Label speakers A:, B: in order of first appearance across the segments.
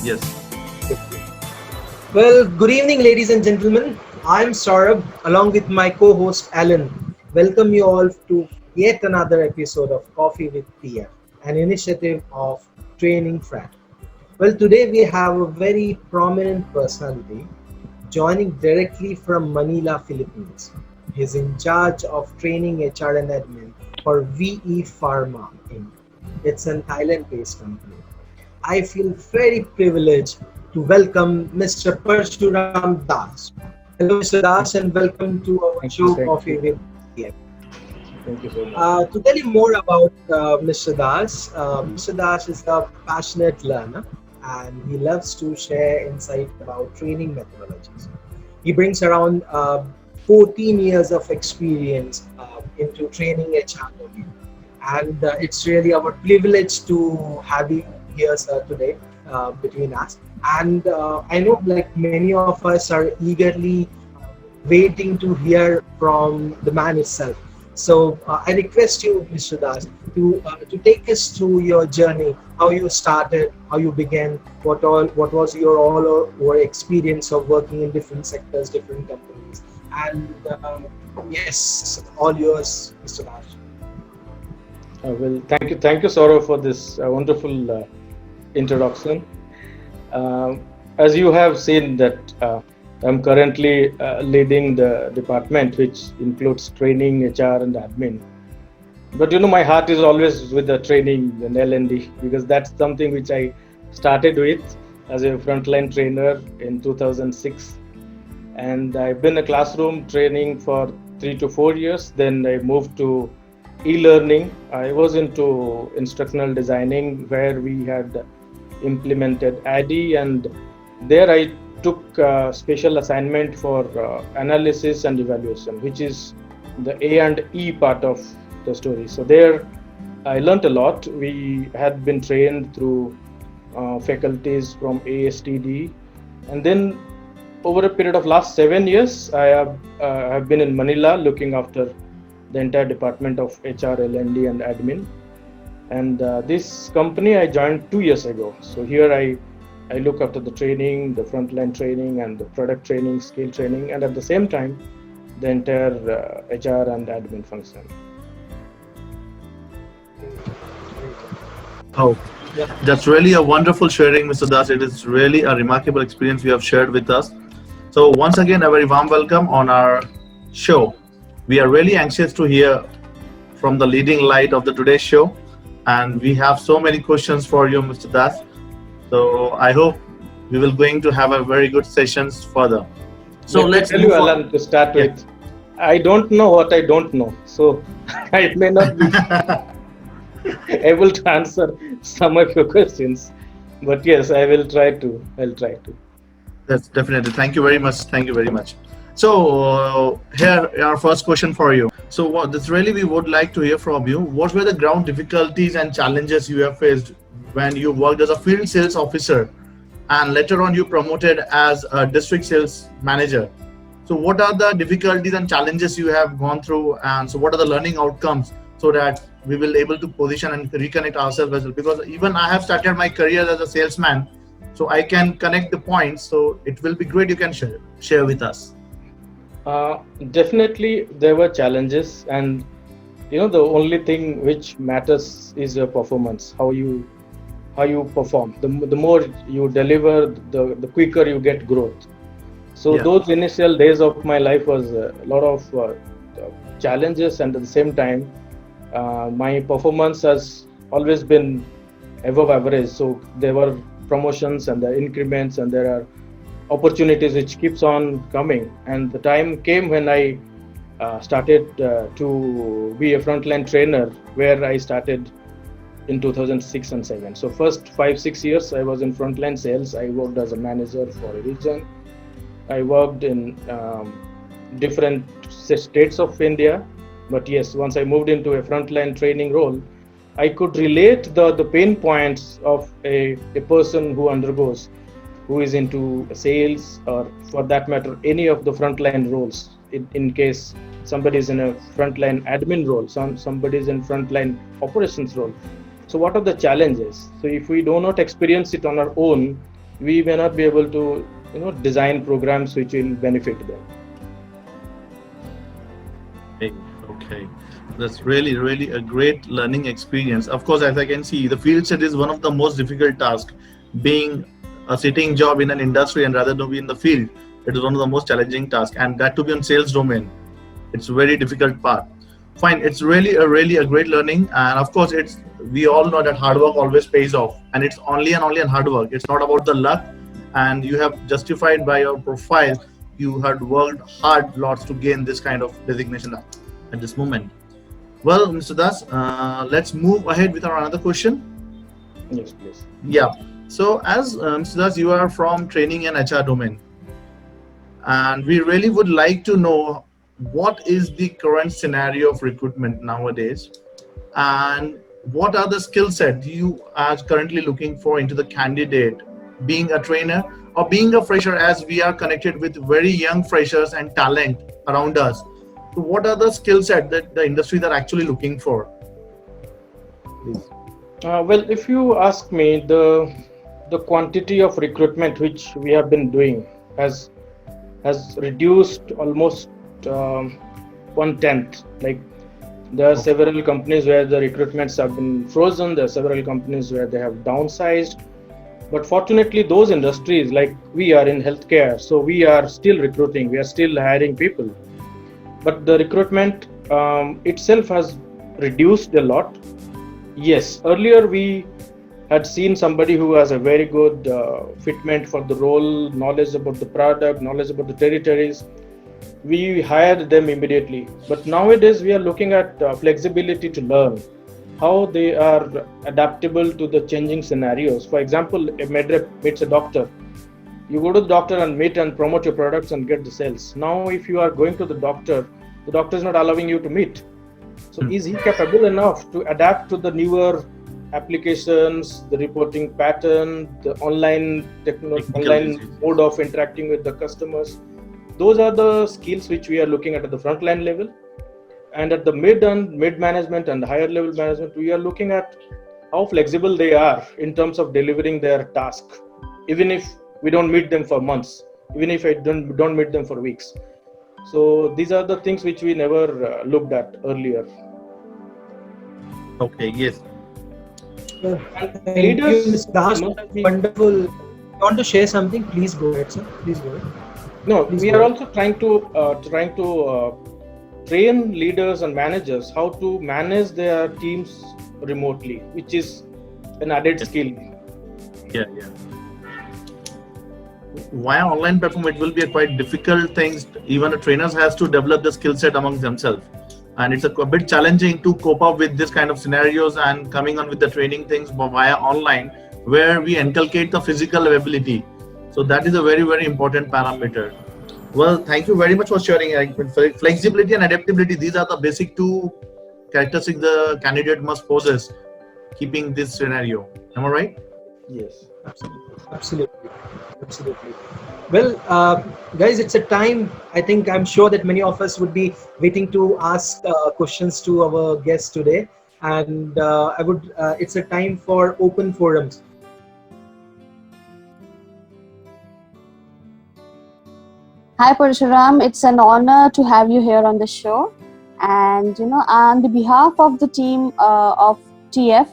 A: Yes.
B: Well, good evening, ladies and gentlemen. I'm Saurabh, along with my co-host Alan. Welcome you all to yet another episode of Coffee with TF, an initiative of Training Frat. Well, today we have a very prominent personality joining directly from Manila, Philippines. He's in charge of training HR and admin for VE Pharma Inc. It's an Thailand-based company. I feel very privileged to welcome Mr. Parsuram Das. Hello, Mr. Das, and welcome to our
C: Thank
B: show
C: you, thank
B: Coffee
C: you,
B: with TF.
C: thank you so much.
B: To tell you more about Mr. Das, Mr. Das is a passionate learner and he loves to share insight about training methodologies. He brings around 14 years of experience into training HR domain. And it's really our privilege to have you here, sir, today between us. And I know like many of us are eagerly waiting to hear from the man itself. So I request you, Mr. Das, to take us through your journey, how you started, how you began, what was your all or experience of working in different sectors, different companies, and yes, all yours, Mr. Das.
C: Well, thank you, Saurav, for this wonderful introduction. As you have seen that I'm currently leading the department, which includes training, HR, and admin. But my heart is always with the training and L&D because that's something which I started with as a frontline trainer in 2006, and I've been a classroom training for 3 to 4 years. Then I moved to e-learning. I was into instructional designing where we had implemented ADDIE, and there I took special assignment for analysis and evaluation, which is the A and E part of the story. So there I learned a lot. We had been trained through faculties from ASTD, and then over a period of last 7 years, I have been in Manila looking after the entire department of HR, L&D, and admin. And this company I joined 2 years ago. So here I look after the training, the frontline training, and the product training, skill training, and at the same time, the entire HR and admin function.
A: Oh,
B: Yeah.
A: that's really a wonderful sharing, Mr. Das. It is really a remarkable experience you have shared with us. So once again, a very warm welcome on our show. We are really anxious to hear from the leading light of the today's show, and we have so many questions for you, Mr. Das. So I hope we will going to have a very good sessions further. So
C: Let me
A: let's
C: tell you,
A: move on.
C: Alan, to start
A: Yeah.
C: with, I don't know what I don't know. So I may not be able to answer some of your questions. But yes, I will try to. I'll try to.
A: That's definitely. Thank you very much. Thank you very much. So here our first question for you. So what this really we would like to hear from you. What were the ground difficulties and challenges you have faced when you worked as a field sales officer, and later on you promoted as a district sales manager? So what are the difficulties and challenges you have gone through, and so what are the learning outcomes so that we will able to position and reconnect ourselves as well? Because even I have started my career as a salesman, so I can connect the points. So it will be great you can share with us.
C: Uh, Definitely, there were challenges, and the only thing which matters is your performance. How you perform. The more you deliver, the quicker you get growth. So
A: Yeah.
C: those initial days of my life was a lot of challenges, and at the same time, my performance has always been above average. So there were promotions and the increments, and there are opportunities which keeps on coming. And the time came when I started to be a frontline trainer, where I started in 2006 and 7. So first 5-6 years I was in frontline sales. I worked as a manager for a region. I worked in different states of India. But yes, once I moved into a frontline training role, I could relate the pain points of a person who is into sales, or for that matter, any of the frontline roles. In case somebody is in a frontline admin role, somebody is in frontline operations role. So what are the challenges? So if we do not experience it on our own, we may not be able to design programs which will benefit them.
A: Okay. That's really a great learning experience. Of course, as I can see, the field set is one of the most difficult tasks. Being a sitting job in an industry and rather to be in the field, it is one of the most challenging tasks, and that to be on sales domain, it's a very difficult part. Fine, it's really a great learning, and of course, it's we all know that hard work always pays off, and it's only on hard work. It's not about the luck, and you have justified by your profile. You had worked hard lots to gain this kind of designation at this moment. Well, Mr. Das, let's move ahead with our another question.
C: Yes, please.
A: Yeah. So, as Mr. Das, you are from training and HR domain, and we really would like to know what is the current scenario of recruitment nowadays, and what are the skill set you are currently looking for into the candidate, being a trainer or being a fresher, as we are connected with very young freshers and talent around us. So what are the skill set that the industries are actually looking for? Please.
C: Well, if you ask me, the quantity of recruitment which we have been doing has reduced almost 1/10. Like, there are several companies where the recruitments have been frozen. There are several companies where they have downsized. But fortunately, those industries, like we are in healthcare, so we are still recruiting. We are still hiring people. But the recruitment itself has reduced a lot. Yes, earlier we had seen somebody who has a very good fitment for the role, knowledge about the product, knowledge about the territories. We hired them immediately. But nowadays we are looking at flexibility to learn, how they are adaptable to the changing scenarios. For example, a med rep meets a doctor. You go to the doctor and meet and promote your products and get the sales. Now, if you are going to the doctor is not allowing you to meet. So is he capable enough to adapt to the newer applications, the reporting pattern, the online mode of interacting with the customers? Those are the skills which we are looking at the frontline level. And at the mid management and higher level management, we are looking at how flexible they are in terms of delivering their task, even if we don't meet them for months, even if I don't meet them for weeks. So these are the things which we never looked at earlier.
A: Okay, yes.
B: Thank you, Mr. Das. Wonderful. You want to share something? Please go ahead, sir. Please go ahead.
C: No, we are also trying to train leaders and managers how to manage their teams remotely, which is an added skill.
A: Yeah. Via online platform, it will be a quite difficult thing. Even the trainers has to develop the skill set among themselves, and it's a bit challenging to cope up with this kind of scenarios and coming on with the training things via online, where we inculcate the physical ability. So that is a very important parameter. Well, thank you very much for sharing. Flexibility and adaptability, these are the basic two characteristics the candidate must possess, keeping this scenario. Am I right?
C: Yes.
B: Absolutely. Well, guys, it's a time. I'm sure that many of us would be waiting to ask questions to our guests today, and it's a time for open forums.
D: Hi Parsuram, it's an honor to have you here on the show. And on the behalf of the team of TF,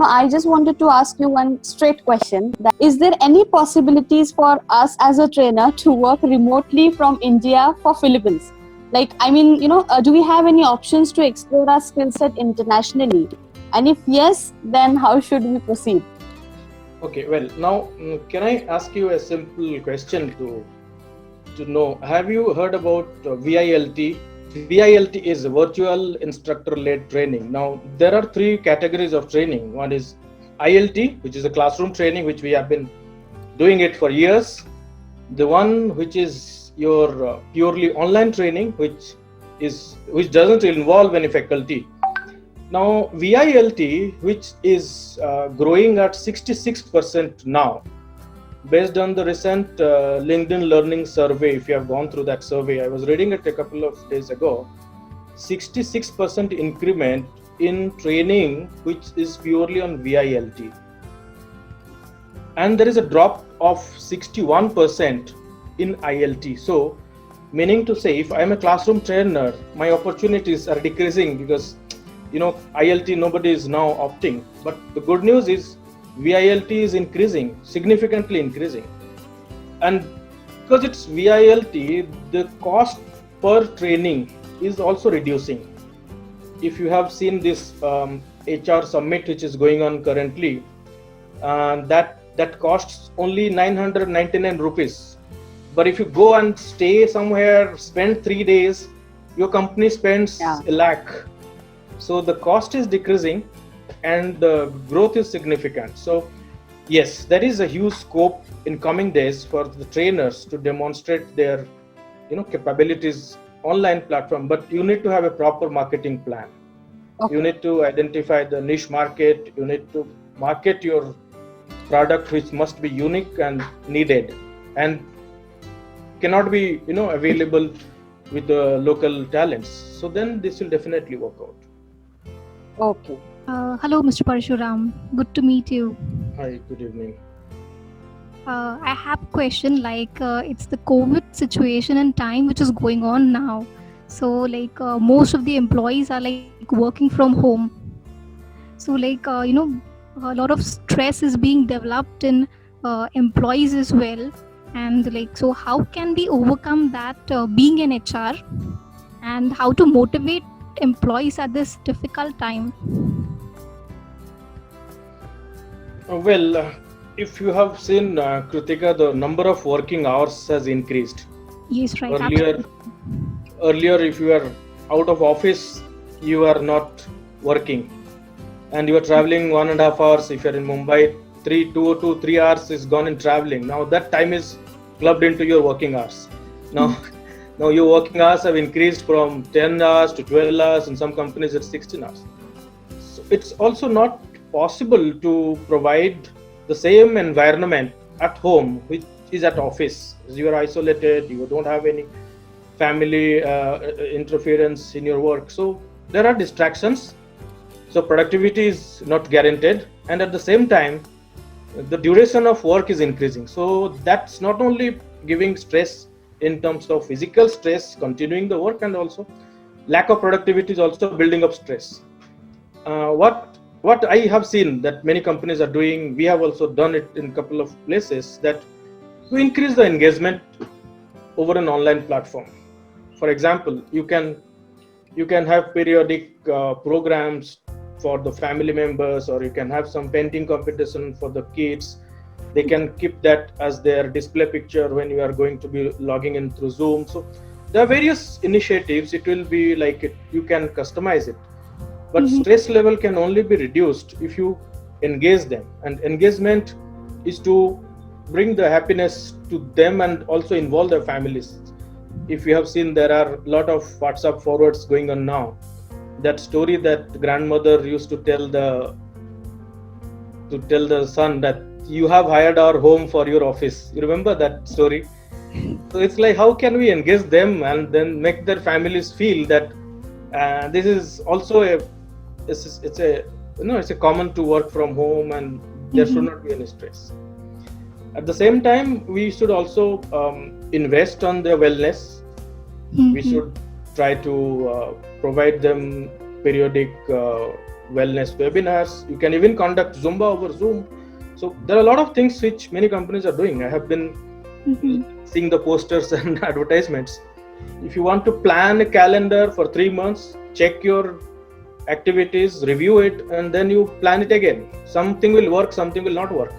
D: I just wanted to ask you one straight question. That is there any possibilities for us as a trainer to work remotely from India for Philippines? Do we have any options to explore our skill set internationally? And if yes, then how should we proceed?
C: Okay, well, now can I ask you a simple question to know? Have you heard about VILT? VILT is virtual instructor-led training. Now, there are three categories of training. One is ILT, which is a classroom training, which we have been doing it for years. The one which is your purely online training, which doesn't involve any faculty. Now, VILT, which is growing at 66% now, based on the recent LinkedIn Learning survey. If you have gone through that survey, I was reading it a couple of days ago. 66% increment in training, which is purely on VILT. and there is a drop of 61% in ILT. So, meaning to say, if I am a classroom trainer, my opportunities are decreasing because ILT nobody is now opting. But the good news is VILT is increasing, significantly increasing, and because it's VILT, the cost per training is also reducing. If you have seen this HR summit which is going on currently, that costs only 999 rupees. But if you go and stay somewhere, spend 3 days, your company spends a lakh. So the cost is decreasing and the growth is significant. So yes, there is a huge scope in coming days for the trainers to demonstrate their capabilities online platform, but you need to have a proper marketing plan. You need to identify the niche market. You need to market your product, which must be unique and needed, and cannot be available with the local talents. So then this will definitely work out.
D: Okay.
E: Hello, Mr. Parsuram. Good to meet you.
C: Hi, good evening.
E: I have a question. It's the COVID situation and time which is going on now. So most of the employees are working from home. So a lot of stress is being developed in employees as well. And so how can we overcome that being an HR, and how to motivate employees at this difficult time?
C: If you have seen, Kritika, the number of working hours has increased.
E: Yes, right.
C: Earlier, if you are out of office, you are not working, and you are traveling 1.5 hours. If you are in Mumbai, 2 to 3 hours is gone in traveling. Now that time is clubbed into your working hours. Now your working hours have increased from 10 hours to 12 hours. In some companies, it's 16 hours. So it's also not possible to provide the same environment at home which is at office. You are isolated, you don't have any family interference in your work, so there are distractions, so productivity is not guaranteed, and at the same time the duration of work is increasing. So that's not only giving stress in terms of physical stress continuing the work, and also lack of productivity is also building up stress. What I have seen that many companies are doing, we have also done it in a couple of places, that to increase the engagement over an online platform. For example, you can have periodic programs for the family members, or you can have some painting competition for the kids. They can keep that as their display picture when you are going to be logging in through Zoom. So there are various initiatives. It will be you can customize it. But stress level can only be reduced if you engage them. And engagement is to bring the happiness to them and also involve their families. If you have seen, there are a lot of WhatsApp forwards going on now. That story that grandmother used to tell the son that you have hired our home for your office. You remember that story? So it's how can we engage them and then make their families feel that this is also it's a common to work from home, and there should not be any stress. At the same time, we should also invest on their wellness. We should try to provide them periodic wellness webinars. You can even conduct Zumba over Zoom. So there are a lot of things which many companies are doing. I have been seeing the posters and advertisements. If you want to plan a calendar for 3 months, check your activities, review it, and then you plan it again. Something will work, something will not work.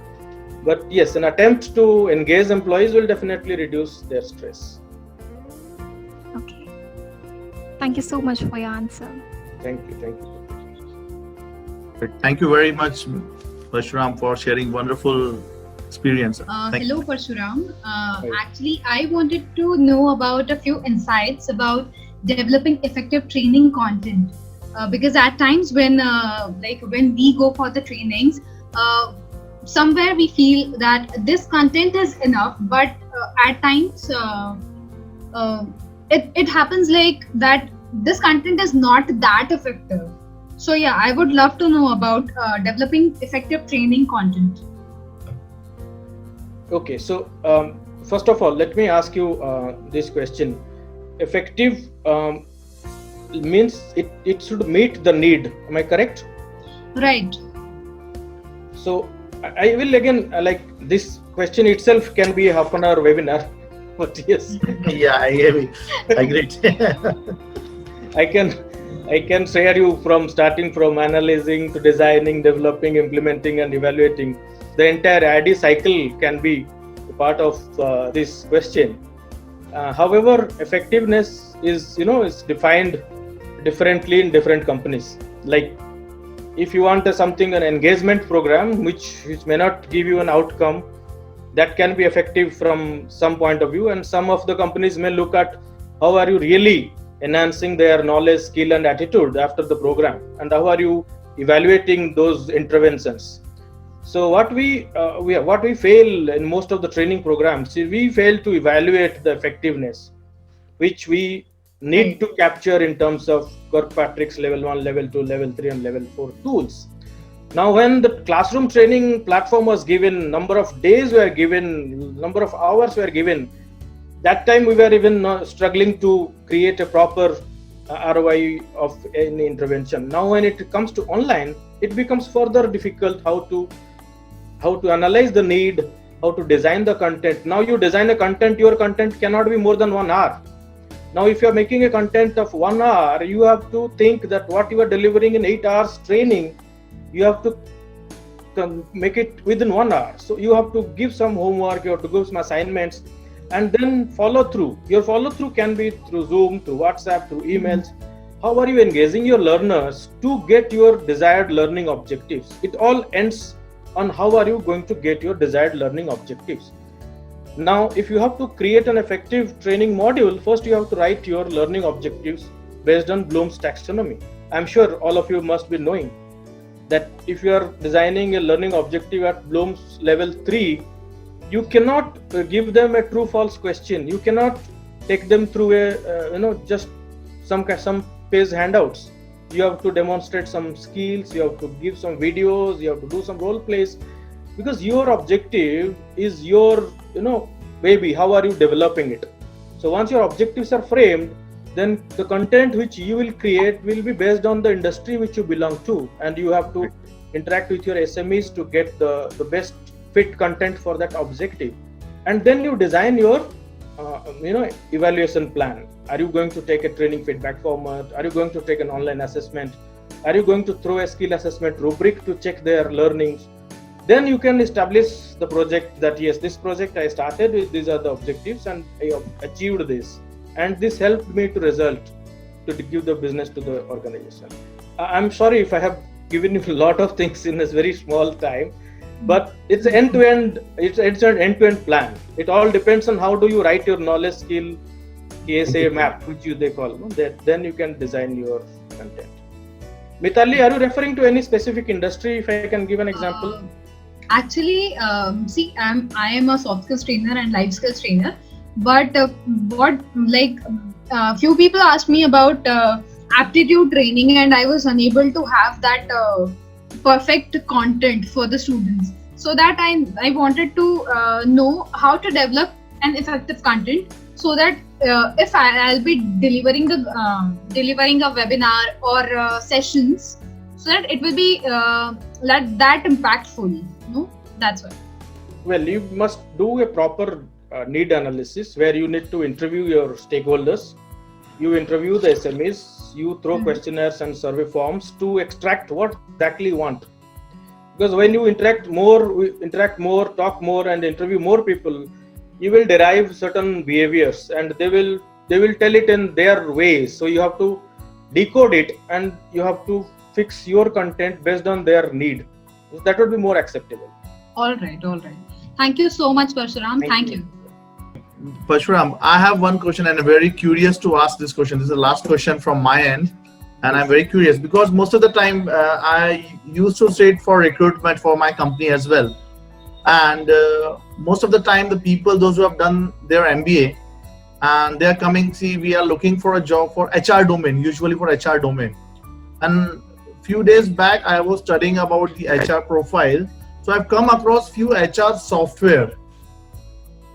C: But yes, an attempt to engage employees will definitely reduce their stress.
E: Okay. Thank you so much for your answer.
C: Thank you.
A: Thank you very much, Parsuram, for sharing wonderful experience.
F: Hello, Parsuram. Actually, I wanted to know about a few insights about developing effective training content. Because at times when we go for the trainings, somewhere we feel that this content is enough, but at times it happens that this content is not that effective. So yeah, I would love to know about developing effective training content.
C: Okay, so first of all, let me ask you this question. Effective means it should meet the need. Am I correct?
F: Right.
C: So I will again like this question itself can be a half an hour webinar. But yes,
A: Yeah, I agree. Agreed.
C: I can share you from starting from analyzing to designing, developing, implementing, and evaluating. The entire ID cycle can be a part of this question. However, effectiveness is defined differently in different companies. Like if you want an engagement program which may not give you an outcome, that can be effective from some point of view, and some of the companies may look at how are you really enhancing their knowledge, skill, and attitude after the program, and how are you evaluating those interventions. So what we fail in most of the training programs is we fail to evaluate the effectiveness, which we need
F: Right.
C: to capture in terms of Kirkpatrick's level 1, level 2, level 3, and level 4 tools. Now, when the classroom training platform was given, number of days were given, number of hours were given, that time we were even struggling to create a proper ROI of any intervention. Now, when it comes to online, it becomes further difficult how to analyze the need, how to design the content. Now you design a content, your content cannot be more than 1 hour. Now, if you are making a content of 1 hour, you have to think that what you are delivering in 8 hours training, you have to make it within 1 hour. So you have to give some homework, you have to give some assignments, and then follow through. Your follow through can be through Zoom, through WhatsApp, through emails. How are you engaging your learners to get your desired learning objectives? It all ends on how are you going to get your desired learning objectives. Now, if you have to create an effective training module, first you have to write your learning objectives based on Bloom's taxonomy. I'm sure all of you must be knowing that if you are designing a learning objective at Bloom's level 3, you cannot give them a true false question. You cannot take them through a just some page handouts. You have to demonstrate some skills, you have to give some videos, you have to do some role plays, because your objective is your baby. How are you developing it? So once your objectives are framed, then the content which you will create will be based on the industry which you belong to, and you have to interact with your SMEs to get the best fit content for that objective. And then you design your evaluation plan. Are you going to take a training feedback format? Are you going to take an online assessment? Are you going to throw a skill assessment rubric to check their learnings? Then you can establish the project that yes, this project I started with, these are the objectives and I achieved this, and this helped me to give the business to the organization. I'm sorry if I have given you a lot of things in a very small time, but it's an end-to-end plan. It all depends on how do you write your knowledge skill KSA map, which they call. Then you can design your content. Mitali, are you referring to any specific industry? If I can give an example.
F: Actually, see, I am a soft skills trainer and life skills trainer, but few people asked me about aptitude training, and I was unable to have that perfect content for the students. So that I wanted to know how to develop an effective content, so that if I'll be delivering a webinar or sessions, so that it will be that impactful. No, that's why.
C: Well, you must do a proper need analysis where you need to interview your stakeholders. You interview the SMEs, you throw questionnaires and survey forms to extract what exactly you want. Because when you interact more, talk more, and interview more people, you will derive certain behaviors, and they will tell it in their ways. So you have to decode it, and you have to fix your content based on their need. That would be more acceptable.
F: All right. Thank you so much, Parsuram. Thank you.
A: Parsuram, I have one question and I'm very curious to ask this question. This is the last question from my end, and I'm very curious because most of the time I used to sit for recruitment for my company as well, and most of the time the people, those who have done their MBA, and they are coming, see, we are looking for a job for HR domain, usually for HR domain. And few days back I was studying about the HR profile, so I've come across few HR software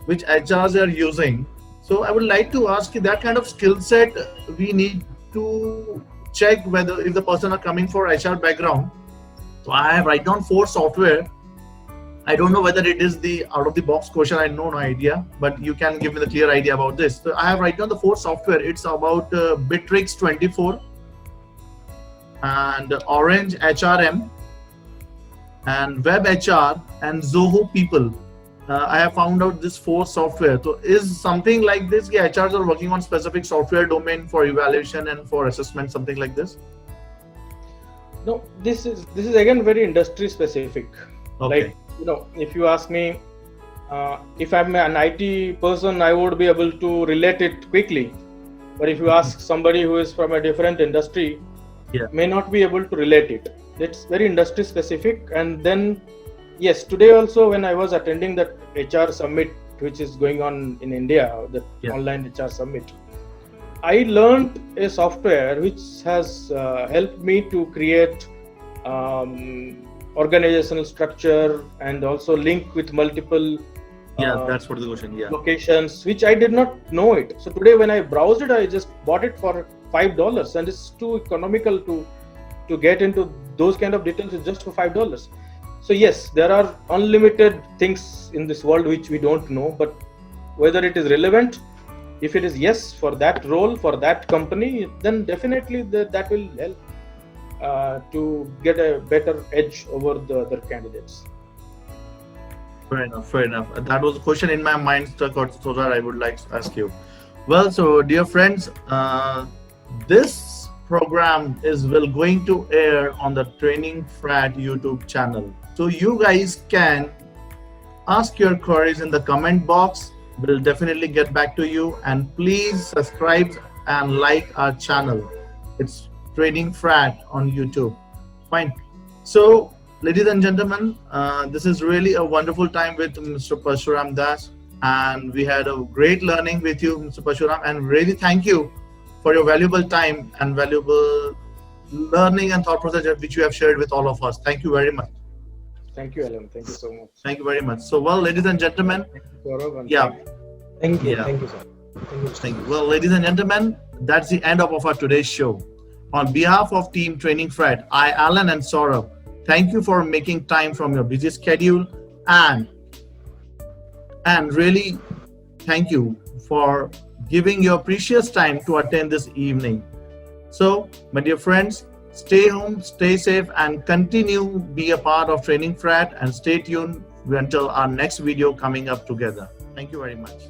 A: which HRs are using. So I would like to ask you that kind of skill set we need to check whether if the person are coming for HR background. So I have write down 4 software. I don't know whether it is the out of the box question. I have no idea, but you can give me the clear idea about this. So I have written down the 4 software. It's about Bitrix 24 and Orange HRM and Web HR and Zoho People. I have found out this 4 software. So is something like this? Yeah, HRs are working on specific software domain for evaluation and for assessment, something like this.
C: No, this is again very industry specific.
A: Okay.
C: Like, if you ask me, if I'm an IT person, I would be able to relate it quickly. But if you ask somebody who is from a different industry, may not be able to relate it. It's very industry specific. And then, yes, today also when I was attending that HR summit, which is going on in India, the online HR summit, I learned a software which has helped me to create organizational structure and also link with multiple
A: that's what the question.
C: Locations, which I did not know it. So today when I browsed it, I just bought it for $5, and it's too economical to get into those kind of details just for $5. So yes, there are unlimited things in this world which we don't know, but whether it is relevant, if it is yes for that role, for that company, then definitely that will help to get a better edge over the other candidates.
A: Fair enough. That was a question in my mind, so that I would like to ask you. Well, so dear friends, this program is going to air on the Training Frat YouTube channel. So you guys can ask your queries in the comment box. We'll definitely get back to you, and please subscribe and like our channel. It's Training Frat on YouTube. Fine. So, ladies and gentlemen, this is really a wonderful time with Mr. Parsuram Dash, and we had a great learning with you, Mr. Parsuram, and really thank you for your valuable time and valuable learning and thought process which you have shared with all of us. Thank you very much.
C: Thank you, Alan. Thank you so much.
A: Thank you very much. So, well, ladies and gentlemen,
B: Thank you, sir. Thank you.
A: Well, ladies and gentlemen, that's the end of our today's show. On behalf of Team Training Frat, I, Alan and Saurabh, thank you for making time from your busy schedule, and really thank you for giving your precious time to attend this evening. So, my dear friends, stay home, stay safe, and continue be a part of Training Frat, and stay tuned until our next video coming up together. Thank you very much.